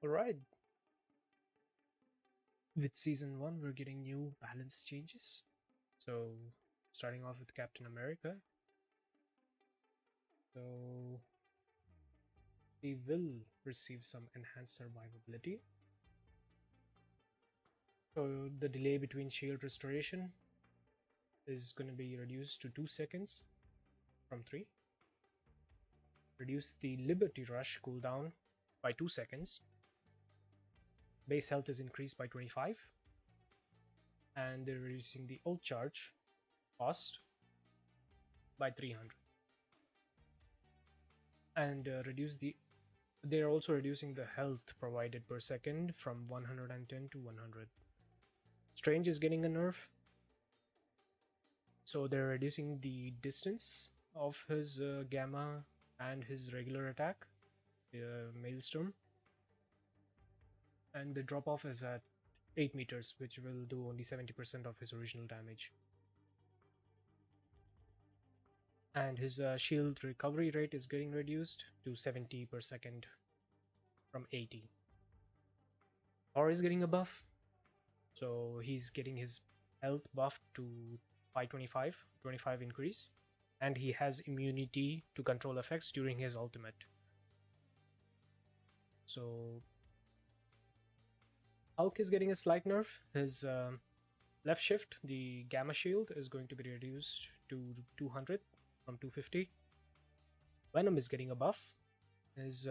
Alright, with season 1, we're getting new balance changes. So, starting off with Captain America. So, he will receive some enhanced survivability. So, the delay between shield restoration is going to be reduced to 2 seconds from 3. Reduce the Liberty Rush cooldown by 2 seconds. Base health is increased by 25. And they're reducing the ult charge cost by 300. And they're also reducing the health provided per second from 110 to 100. Strange is getting a nerf, so they're reducing the distance of his gamma and his regular attack, Maelstrom, and the drop off is at 8 meters, which will do only 70% of his original damage. And his shield recovery rate is getting reduced to 70 per second from 80. Thor is getting a buff, so he's getting his health buffed to 525, 25 increase, and he has immunity to control effects during his ultimate. So Hulk is getting a slight nerf. His left shift, the gamma shield, is going to be reduced to 200 from 250. Venom is getting a buff. His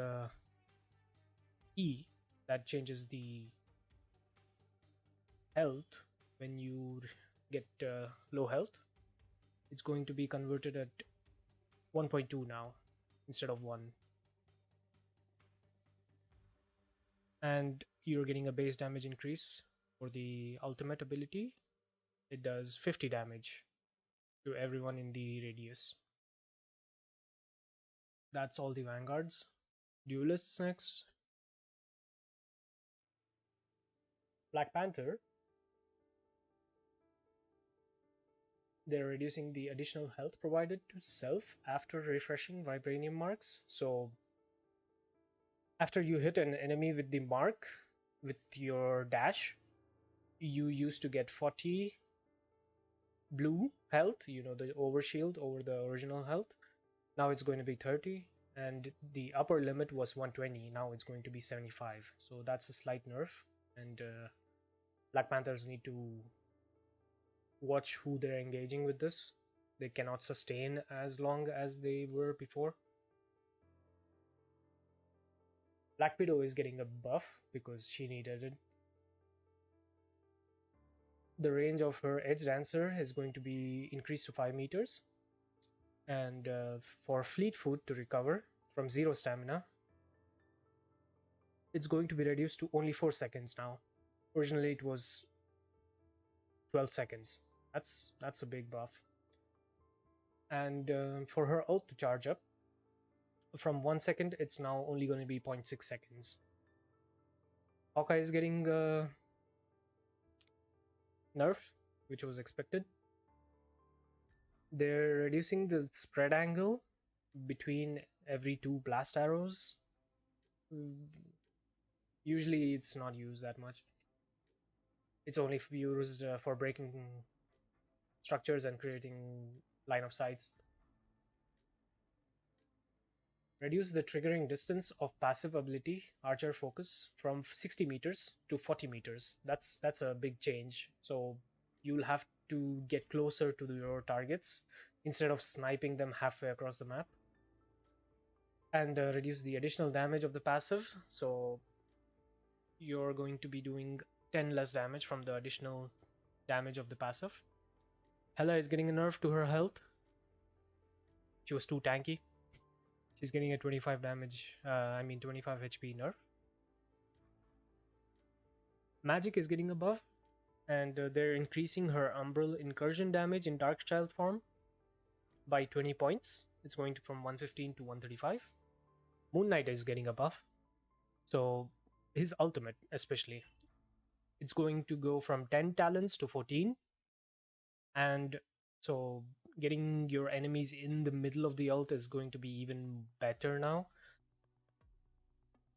E, that changes the health when you get low health, it's going to be converted at 1.2 now instead of 1. And you're getting a base damage increase for the ultimate ability. It does 50 damage to everyone in the radius. That's all the vanguards. Duelists next. Black Panther. They're reducing the additional health provided to self after refreshing vibranium marks. So after you hit an enemy with the mark with your dash, you used to get 40 blue health, the overshield over the original health. Now it's going to be 30, and the upper limit was 120. Now it's going to be 75. So that's a slight nerf, and Black Panthers need to watch who they're engaging with this. They cannot sustain as long as they were before. Black Widow is getting a buff because she needed it. The range of her Edge Dancer is going to be increased to 5 meters. And for Fleet Foot to recover from 0 stamina, it's going to be reduced to only 4 seconds now. Originally it was 12 seconds. That's a big buff. And for her ult to charge up, from 1 second, it's now only going to be 0.6 seconds. Hawkeye is getting nerf, which was expected. They're reducing the spread angle between every 2 blast arrows. Usually it's not used that much. It's only used for breaking structures and creating line of sights. Reduce the triggering distance of passive ability Archer Focus from 60 meters to 40 meters. That's a big change. So you'll have to get closer to your targets instead of sniping them halfway across the map. And reduce the additional damage of the passive. So you're going to be doing 10 less damage from the additional damage of the passive. HELA is getting a nerf to her health. She was too tanky. She's getting a 25 damage, 25 HP nerf. MAGIK is getting a buff, and they're increasing her Umbral Incursion damage in Dark Child form by 20 points. It's going to from 115 to 135. Moon Knight is getting a buff. So his ultimate, especially, it's going to go from 10 talents to 14. And so getting your enemies in the middle of the ult is going to be even better now.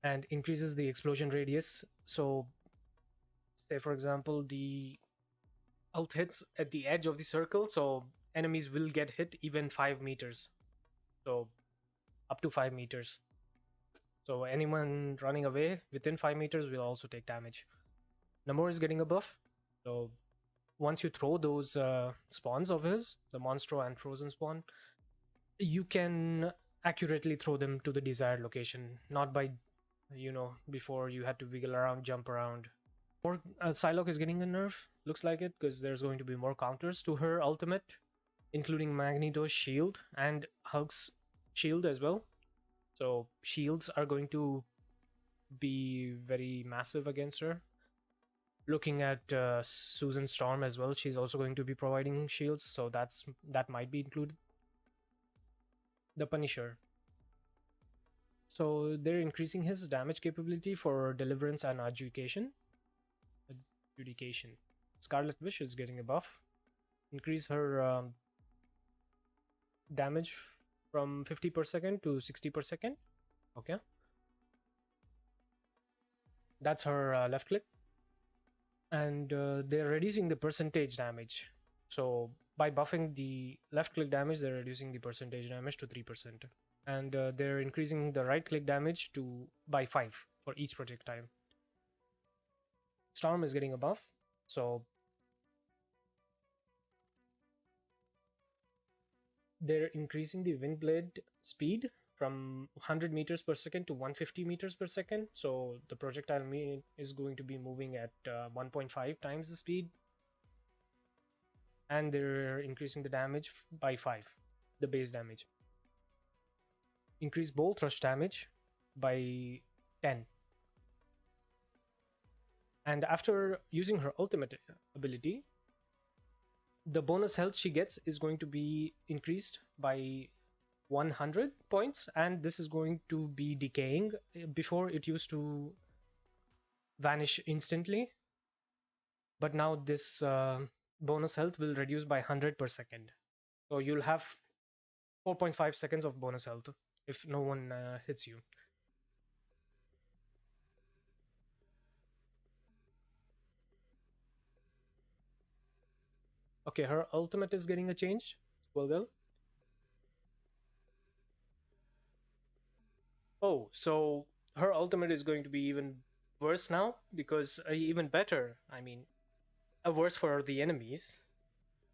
and increases the explosion radius. So say for example the ult hits at the edge of the circle, so enemies will get hit even 5 meters, so up to 5 meters. So anyone running away within 5 meters will also take damage. Namor is getting a buff, so once you throw those spawns of his, the monstro and frozen spawn, you can accurately throw them to the desired location, not by, you know, before you had to wiggle around, jump around. More PSYLOKKE is getting a nerf, looks like it, because there's going to be more counters to her ultimate, including Magneto's shield and Hulk's shield as well. So shields are going to be very massive against her. Looking at Susan Storm as well, she's also going to be providing shields, so that might be included. The Punisher, so they're increasing his damage capability for deliverance and adjudication. Scarlet Witch is getting a buff, increase her damage from 50 per second to 60 per second. Okay, that's her left click, and they're reducing the percentage damage. So by buffing the left click damage, they're reducing the percentage damage to 3%, and they're increasing the right click damage to by 5 for each projectile. Storm is getting a buff, so they're increasing the wind blade speed from 100 meters per second to 150 meters per second. So the projectile is going to be moving at 1.5 times the speed, and they're increasing the damage by 5, the base damage. Increase bolt rush damage by 10. And after using her ultimate ability, the bonus health she gets is going to be increased by 100 points, and this is going to be decaying. Before it used to vanish instantly, but now this bonus health will reduce by 100 per second, so you'll have 4.5 seconds of bonus health if no one hits you. Okay, her ultimate is getting a change. Well, oh, so her ultimate is going to be even worse now, because even better, I mean, worse for the enemies,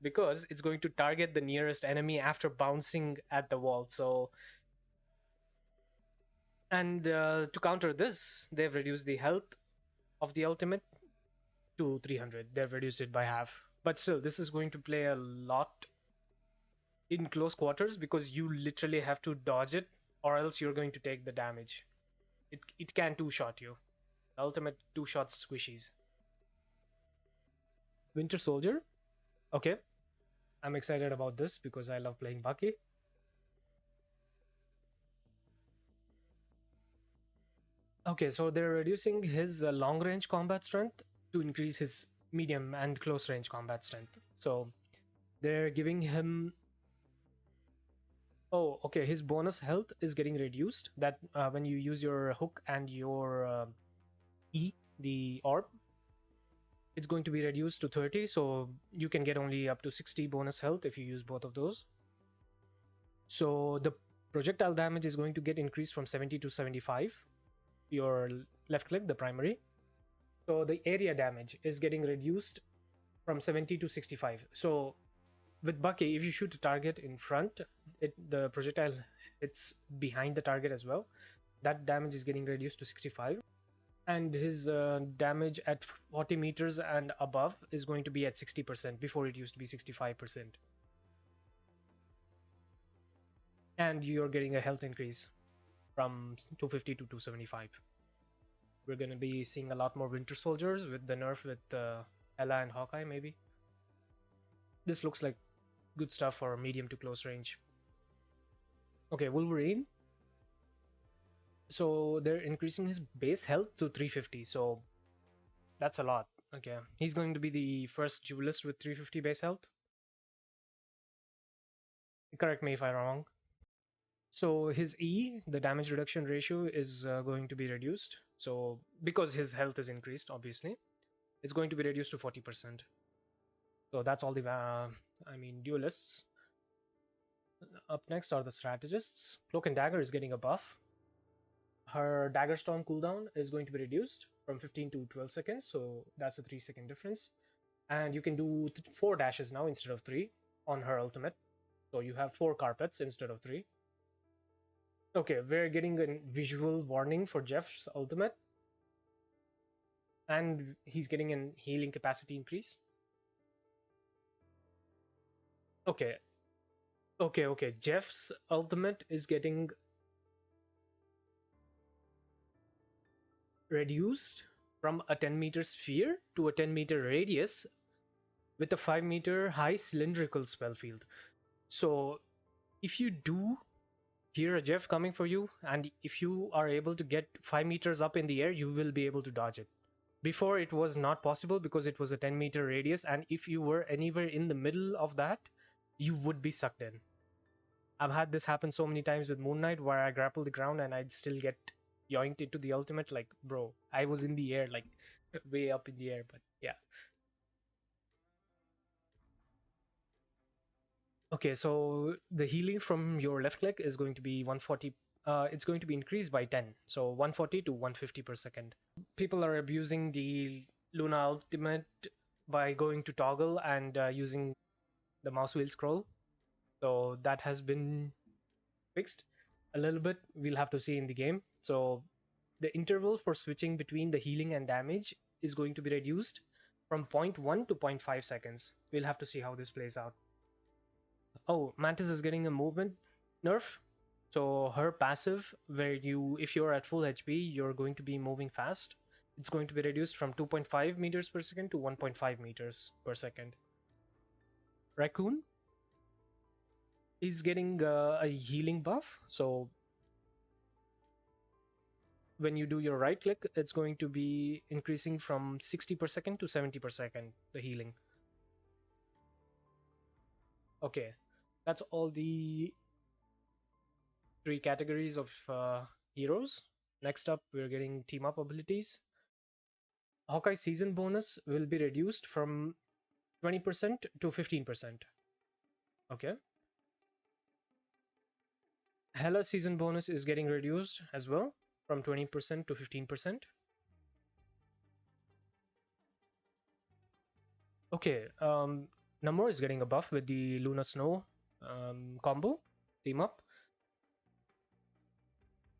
because it's going to target the nearest enemy after bouncing at the wall. So, and to counter this, they've reduced the health of the ultimate to 300. They've reduced it by half, but still this is going to play a lot in close quarters, because you literally have to dodge it, or else you're going to take the damage. It can two-shot you. Ultimate two-shot squishies. Winter Soldier. Okay, I'm excited about this because I love playing Bucky. Okay, so they're reducing his long range combat strength to increase his medium and close range combat strength. So they're giving him, oh, okay, his bonus health is getting reduced. That when you use your hook and your E, the orb, it's going to be reduced to 30. So you can get only up to 60 bonus health if you use both of those. So the projectile damage is going to get increased from 70 to 75. Your left click, the primary. So the area damage is getting reduced from 70 to 65. So with Bucky, if you shoot a target in front, the projectile hits behind the target as well. That damage is getting reduced to 65. And his damage at 40 meters and above is going to be at 60%. Before it used to be 65%. And you're getting a health increase from 250 to 275. We're going to be seeing a lot more Winter Soldiers with the nerf with HELA and HAWKEYE, maybe. This looks like good stuff for medium to close range. Okay, Wolverine. So they're increasing his base health to 350. So that's a lot. Okay, he's going to be the first duelist with 350 base health. Correct me if I'm wrong. So his E, the damage reduction ratio, is going to be reduced. So because his health is increased, obviously, it's going to be reduced to 40%. So that's all the duelists. Up next are the strategists. Cloak and Dagger is getting a buff. Her Dagger Storm cooldown is going to be reduced from 15 to 12 seconds, so that's a 3-second difference. And you can do 4 dashes now instead of 3 on her ultimate. So you have 4 carpets instead of 3. Okay, we're getting a visual warning for Jeff's ultimate. And he's getting an healing capacity increase. Okay. Okay. Jeff's ultimate is getting reduced from a 10-meter sphere to a 10-meter radius with a 5-meter high cylindrical spell field. So if you do hear a Jeff coming for you, and if you are able to get 5 meters up in the air, you will be able to dodge it. Before, it was not possible because it was a 10-meter radius, and if you were anywhere in the middle of that, you would be sucked in. I've had this happen so many times with Moon Knight, where I grapple the ground and I'd still get yoinked into the ultimate. Like, bro, I was in the air, like way up in the air. But yeah. Okay, so the healing from your left leg is going to be 140. It's going to be increased by 10, so 140 to 150 per second. People are abusing the Luna ultimate by going to toggle and using the mouse wheel scroll. So that has been fixed a little bit. We'll have to see in the game. So the interval for switching between the healing and damage is going to be reduced from 0.1 to zero point 0.5 seconds. We'll have to see how this plays out. Oh, Mantis is getting a movement nerf. So her passive, where you, if you're at full HP, you're going to be moving fast. It's going to be reduced from 2.5 meters per second to 1.5 meters per second. Raccoon is getting a healing buff. So when you do your right click, it's going to be increasing from 60 per second to 70 per second, the healing. Okay, that's all the 3 categories of heroes. Next up, we're getting team up abilities. Hawkeye season bonus will be reduced from 20% to 15%. Okay. HELA season bonus is getting reduced as well from 20% to 15%. Okay, NAMOR is getting a buff with the Luna Snow combo team up.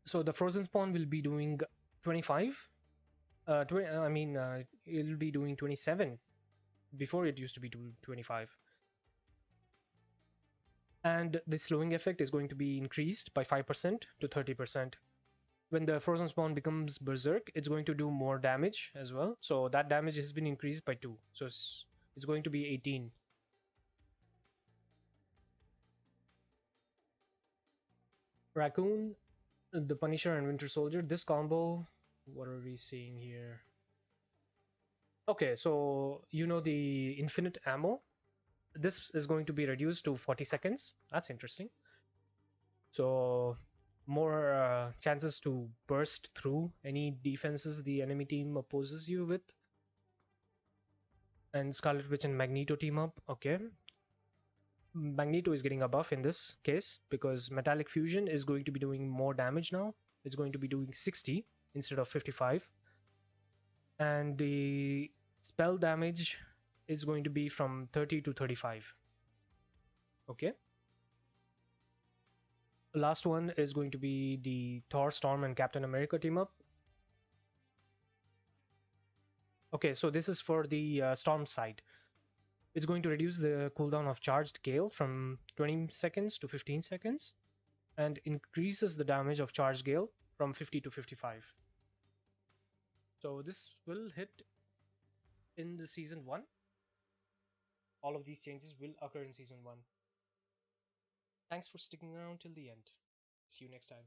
So the Frozen Spawn will be doing 25. It'll be doing 27. Before it used to be 25. And the slowing effect is going to be increased by 5% to 30%. When the Frozen Spawn becomes Berserk, it's going to do more damage as well. So that damage has been increased by 2. So it's going to be 18. Raccoon, the Punisher, and Winter Soldier. This combo, what are we seeing here? Okay, so you know the infinite ammo. This is going to be reduced to 40 seconds. That's interesting. So more chances to burst through any defenses the enemy team opposes you with. And Scarlet Witch and Magneto team up. Okay. Magneto is getting a buff in this case because Metallic Fusion is going to be doing more damage now. It's going to be doing 60 instead of 55. And the spell damage is going to be from 30 to 35. Okay. The last one is going to be the Thor, Storm, and Captain America team up. Okay, so this is for the Storm side. It's going to reduce the cooldown of Charged Gale from 20 seconds to 15 seconds and increases the damage of Charged Gale from 50 to 55. So this will hit in the season 1. All of these changes will occur in season 1. Thanks for sticking around till the end. See you next time.